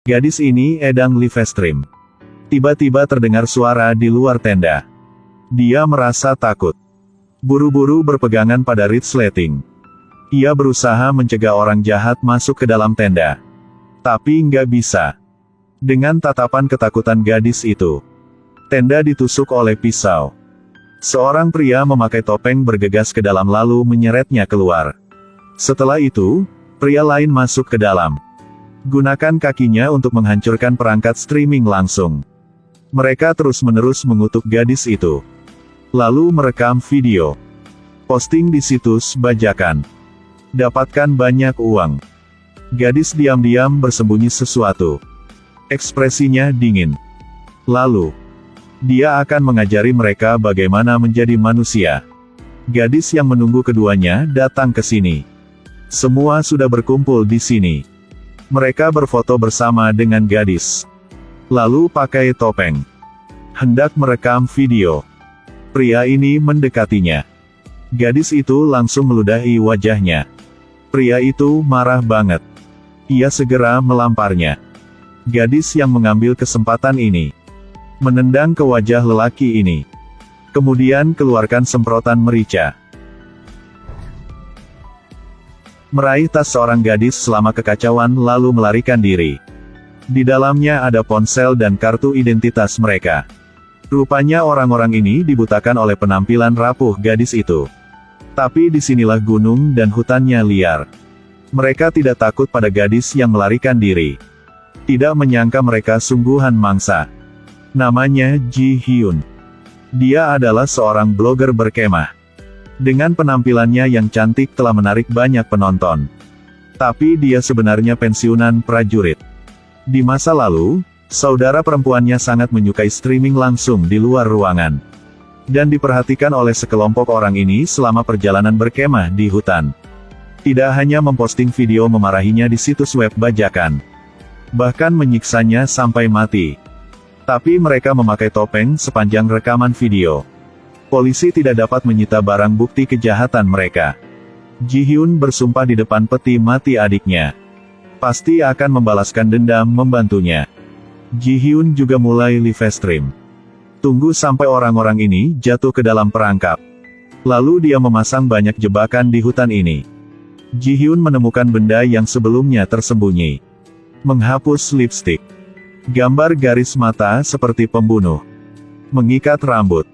Gadis ini Edang Livestream. Tiba-tiba terdengar suara di luar tenda. Dia merasa takut. Buru-buru berpegangan pada resleting. Ia berusaha mencegah orang jahat masuk ke dalam tenda. Tapi nggak bisa. Dengan tatapan ketakutan gadis itu, tenda ditusuk oleh pisau. Seorang pria memakai topeng bergegas ke dalam lalu menyeretnya keluar. Setelah itu, pria lain masuk ke dalam. Gunakan kakinya untuk menghancurkan perangkat streaming langsung. Mereka terus-menerus mengutuk gadis itu. Lalu merekam video. Posting di situs bajakan. Dapatkan banyak uang. Gadis diam-diam bersembunyi sesuatu. Ekspresinya dingin. Lalu, dia akan mengajari mereka bagaimana menjadi manusia. Gadis yang menunggu keduanya datang ke sini. Semua sudah berkumpul di sini. Mereka berfoto bersama dengan gadis. Lalu pakai topeng. Hendak merekam video. Pria ini mendekatinya. Gadis itu langsung meludahi wajahnya. Pria itu marah banget. Ia segera melamparnya. Gadis yang mengambil kesempatan ini menendang ke wajah lelaki ini. Kemudian keluarkan semprotan merica. Meraih tas seorang gadis selama kekacauan lalu melarikan diri. Di dalamnya ada ponsel dan kartu identitas mereka. Rupanya orang-orang ini dibutakan oleh penampilan rapuh gadis itu. Tapi disinilah gunung dan hutannya liar. Mereka tidak takut pada gadis yang melarikan diri. Tidak menyangka mereka sungguhan mangsa. Namanya Ji Hyun. Dia adalah seorang blogger berkemah. Dengan penampilannya yang cantik telah menarik banyak penonton. Tapi dia sebenarnya pensiunan prajurit. Di masa lalu, saudara perempuannya sangat menyukai streaming langsung di luar ruangan. Dan diperhatikan oleh sekelompok orang ini selama perjalanan berkemah di hutan. Tidak hanya memposting video memarahinya di situs web bajakan. Bahkan menyiksanya sampai mati. Tapi mereka memakai topeng sepanjang rekaman video. Polisi tidak dapat menyita barang bukti kejahatan mereka. Ji Hyun bersumpah di depan peti mati adiknya. Pasti akan membalaskan dendam membantunya. Ji Hyun juga mulai livestream. Tunggu sampai orang-orang ini jatuh ke dalam perangkap. Lalu dia memasang banyak jebakan di hutan ini. Ji Hyun menemukan benda yang sebelumnya tersembunyi. Menghapus lipstik. Gambar garis mata seperti pembunuh. Mengikat rambut.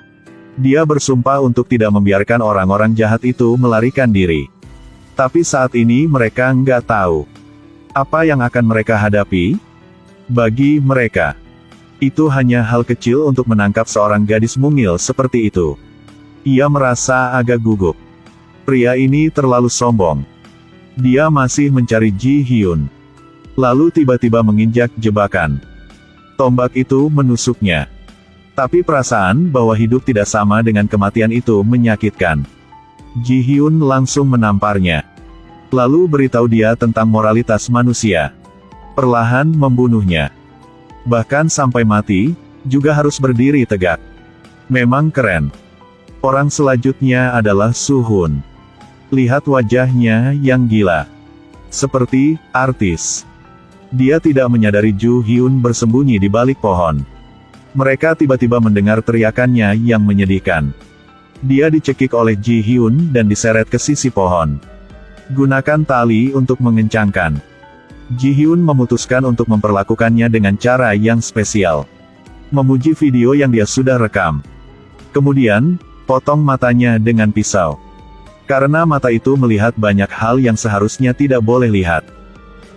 Dia bersumpah untuk tidak membiarkan orang-orang jahat itu melarikan diri. Tapi saat ini mereka nggak tahu apa yang akan mereka hadapi. Bagi mereka, itu hanya hal kecil untuk menangkap seorang gadis mungil seperti itu. Ia merasa agak gugup. Pria ini terlalu sombong. Dia masih mencari Ji Hyun. Lalu tiba-tiba menginjak jebakan. Tombak itu menusuknya. Tapi perasaan bahwa hidup tidak sama dengan kematian itu menyakitkan. Ji Hyun langsung menamparnya. Lalu beritahu dia tentang moralitas manusia. Perlahan membunuhnya. Bahkan sampai mati, juga harus berdiri tegak. Memang keren. Orang selanjutnya adalah Suhun. Lihat wajahnya yang gila. Seperti artis. Dia tidak menyadari Ju Hyun bersembunyi di balik pohon. Mereka tiba-tiba mendengar teriakannya yang menyedihkan. Dia dicekik oleh Ji Hyun dan diseret ke sisi pohon. Gunakan tali untuk mengencangkan. Ji Hyun memutuskan untuk memperlakukannya dengan cara yang spesial. Memuji video yang dia sudah rekam. Kemudian, potong matanya dengan pisau. Karena mata itu melihat banyak hal yang seharusnya tidak boleh lihat.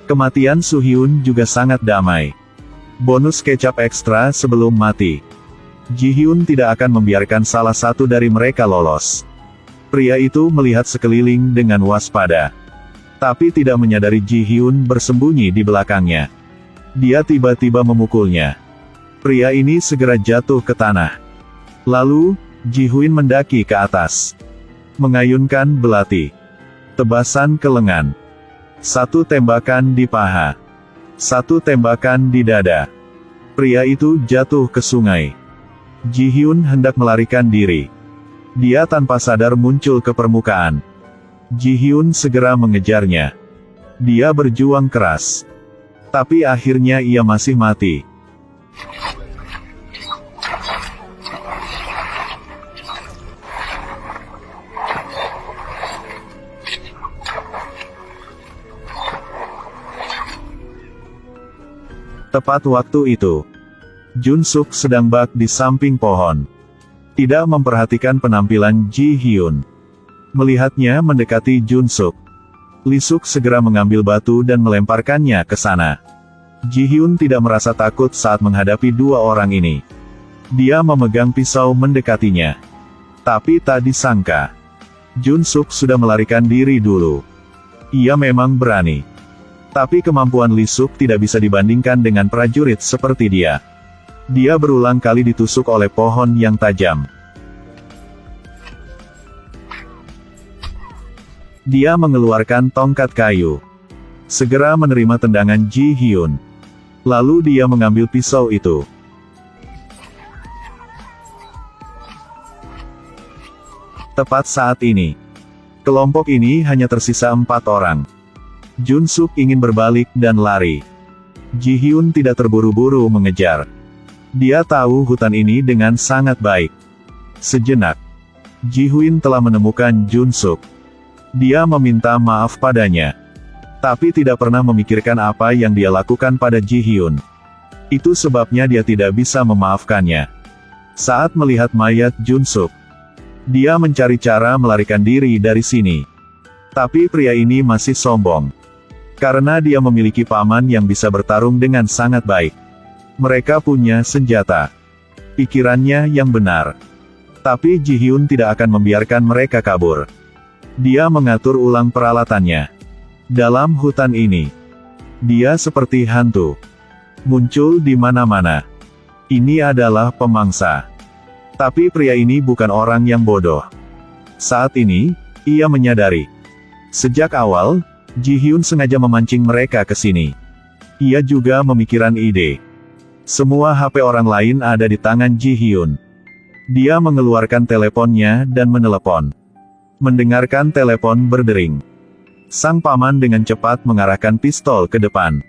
Kematian Suhyun juga sangat damai. Bonus kecap ekstra sebelum mati. Ji Hyun tidak akan membiarkan salah satu dari mereka lolos. Pria itu melihat sekeliling dengan waspada. Tapi tidak menyadari Ji Hyun bersembunyi di belakangnya. Dia tiba-tiba memukulnya. Pria ini segera jatuh ke tanah. Lalu, Ji Hyun mendaki ke atas. Mengayunkan belati. Tebasan ke lengan. Satu tembakan di paha. Satu tembakan di dada. Pria itu jatuh ke sungai. Ji Hyun hendak melarikan diri. Dia tanpa sadar muncul ke permukaan. Ji Hyun segera mengejarnya. Dia berjuang keras. Tapi akhirnya ia masih mati. Tepat waktu itu, Jun Suk sedang bak di samping pohon. Tidak memperhatikan penampilan Ji Hyun. Melihatnya mendekati Jun Suk, Lee Suk segera mengambil batu dan melemparkannya ke sana. Ji Hyun tidak merasa takut saat menghadapi dua orang ini. Dia memegang pisau mendekatinya. Tapi tak disangka, Jun Suk sudah melarikan diri dulu. Ia memang berani. Tapi kemampuan Lee Suk tidak bisa dibandingkan dengan prajurit seperti dia. Dia berulang kali ditusuk oleh pohon yang tajam. Dia mengeluarkan tongkat kayu. Segera menerima tendangan Ji Hyun. Lalu dia mengambil pisau itu. Tepat saat ini, kelompok ini hanya tersisa 4 orang. Jun Suk ingin berbalik dan lari. Ji Hyun tidak terburu-buru mengejar. Dia tahu hutan ini dengan sangat baik. Sejenak, Ji Hyun telah menemukan Jun Suk. Dia meminta maaf padanya. Tapi tidak pernah memikirkan apa yang dia lakukan pada Ji Hyun. Itu sebabnya dia tidak bisa memaafkannya. Saat melihat mayat Jun Suk, dia mencari cara melarikan diri dari sini. Tapi pria ini masih sombong. Karena dia memiliki paman yang bisa bertarung dengan sangat baik. Mereka punya senjata. Pikirannya yang benar. Tapi Ji Hyun tidak akan membiarkan mereka kabur. Dia mengatur ulang peralatannya. Dalam hutan ini, dia seperti hantu. Muncul di mana-mana. Ini adalah pemangsa. Tapi pria ini bukan orang yang bodoh. Saat ini, ia menyadari. Sejak awal, Ji Hyun sengaja memancing mereka ke sini. Ia juga memikirkan ide. Semua HP orang lain ada di tangan Ji Hyun. Dia mengeluarkan teleponnya dan menelepon. Mendengarkan telepon berdering, sang paman dengan cepat mengarahkan pistol ke depan.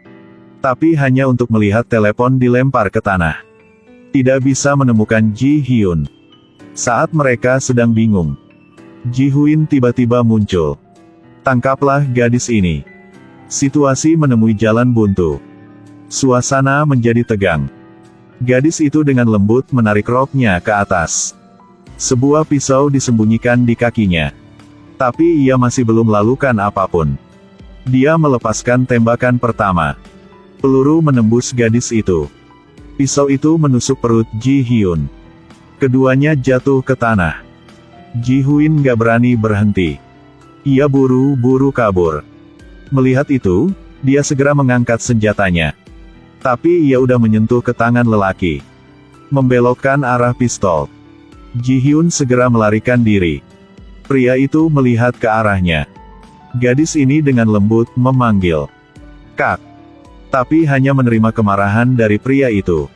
Tapi hanya untuk melihat telepon dilempar ke tanah. Tidak bisa menemukan Ji Hyun. Saat mereka sedang bingung, Ji Hyun tiba-tiba muncul. Tangkaplah gadis ini. Situasi menemui jalan buntu. Suasana menjadi tegang. Gadis itu dengan lembut menarik roknya ke atas. Sebuah pisau disembunyikan di kakinya. Tapi ia masih belum melakukan apapun. Dia melepaskan tembakan pertama. Peluru menembus gadis itu. Pisau itu menusuk perut Ji Hyun. Keduanya jatuh ke tanah. Ji Hyun gak berani berhenti. Ia buru-buru kabur. Melihat itu, dia segera mengangkat senjatanya. Tapi ia udah menyentuh ke tangan lelaki. Membelokkan arah pistol. Ji Hyun segera melarikan diri. Pria itu melihat ke arahnya. Gadis ini dengan lembut memanggil, "Kak." Tapi hanya menerima kemarahan dari pria itu.